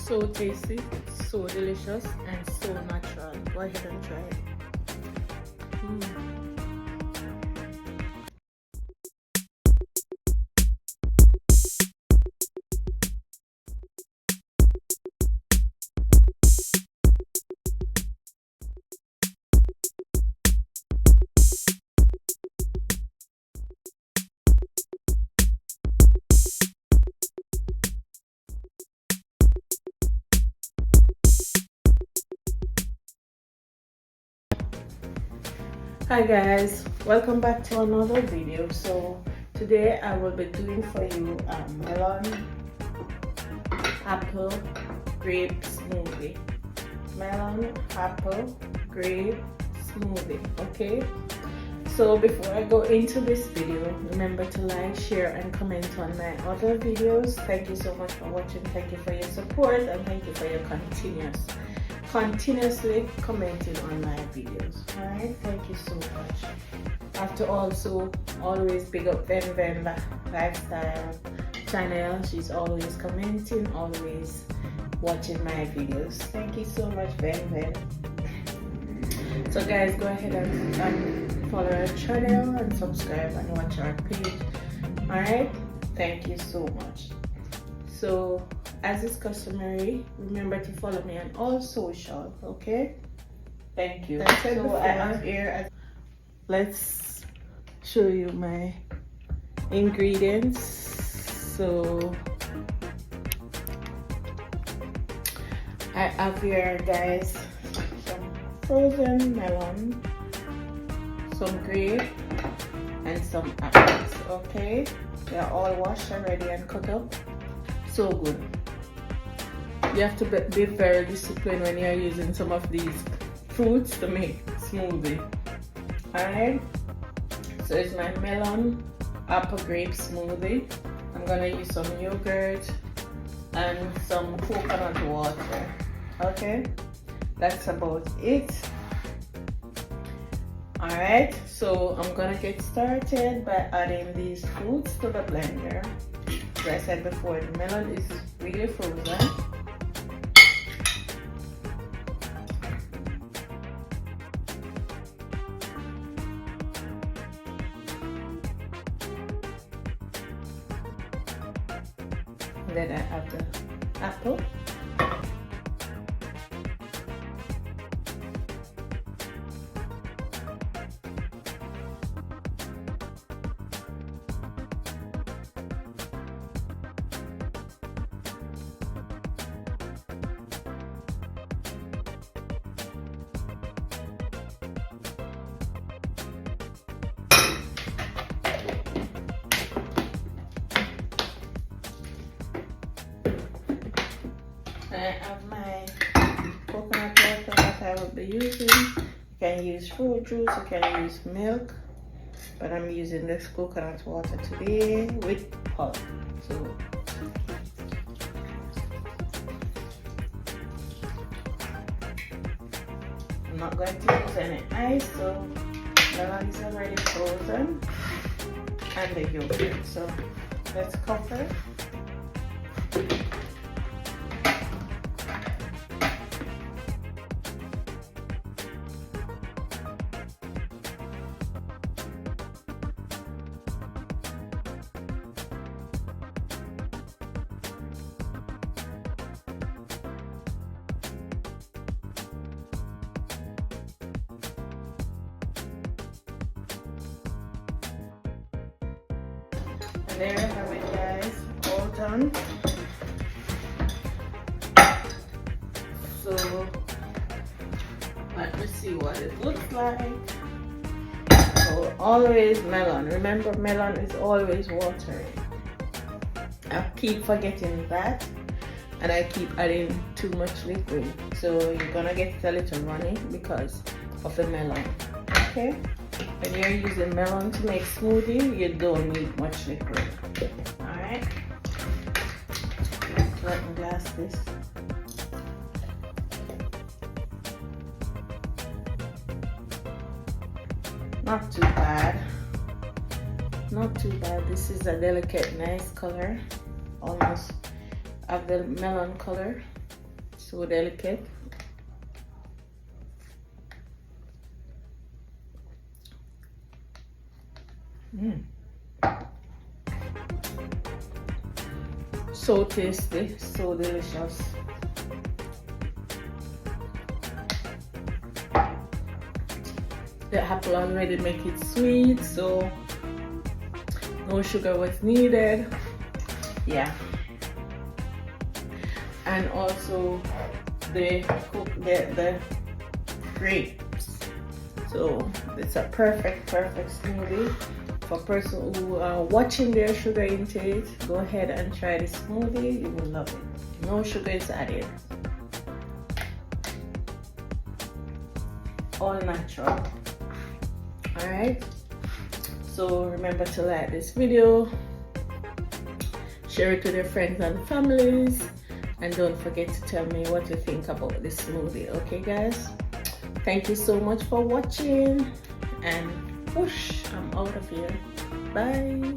So tasty, so delicious, and so natural. Go ahead and try it. Hi guys, welcome back to another video. So today I will be doing for you a melon, apple, grape smoothie. Melon, apple, grape smoothie. Okay, so before I go into this video, remember to like, share and comment on my other videos. Thank you so much for watching. Thank you for your support and thank you for your continuously commenting on my videos. All right, thank you so much. I have to also always big up Ven lifestyle channel. She's always commenting, always watching my videos. Thank you so much, Ven. So guys, go ahead and follow our channel and subscribe and watch our page. All right, thank you so much. So as is customary, remember to follow me on all social. Okay, thank you. So I am here. Let's show you my ingredients. So I have here, guys, some frozen melon, some grape, and some apples. Okay, they are all washed already and cut up. So good. You have to be very disciplined when you're using some of these fruits to make smoothie. Alright, so it's my melon, apple, grape smoothie. I'm gonna use some yogurt and some coconut water. Okay, that's about it. Alright, so I'm gonna get started by adding these fruits to the blender. As I said before, the melon is really frozen. Then I have the apple. I have my coconut water that I will be using. You can use fruit juice, you can use milk, but I'm using this coconut water today with pulp. So I'm not going to use any ice, so melon is already frozen and the yogurt. So let's cover it. And there you have it, guys, all done. So let me see what it looks like. So always melon. Remember, melon is always watery. I keep forgetting that, and I keep adding too much liquid. So you're gonna get a little runny because of the melon. Okay. When you're using melon to make smoothie, you don't need much liquid. Alright. Let me glass this. Not too bad. Not too bad. This is a delicate, nice color. Almost of the melon color. So delicate. So tasty, so delicious. The apple already make it sweet, so no sugar was needed. Yeah. And also the grapes. So it's a perfect smoothie for person who are watching their sugar intake. Go ahead and try this smoothie. You will love it. No sugar is added. All natural. Alright. So remember to like this video, share it with your friends and families, and don't forget to tell me what you think about this smoothie. Okay guys, thank you so much for watching, and whoosh, I'm out of here. Bye.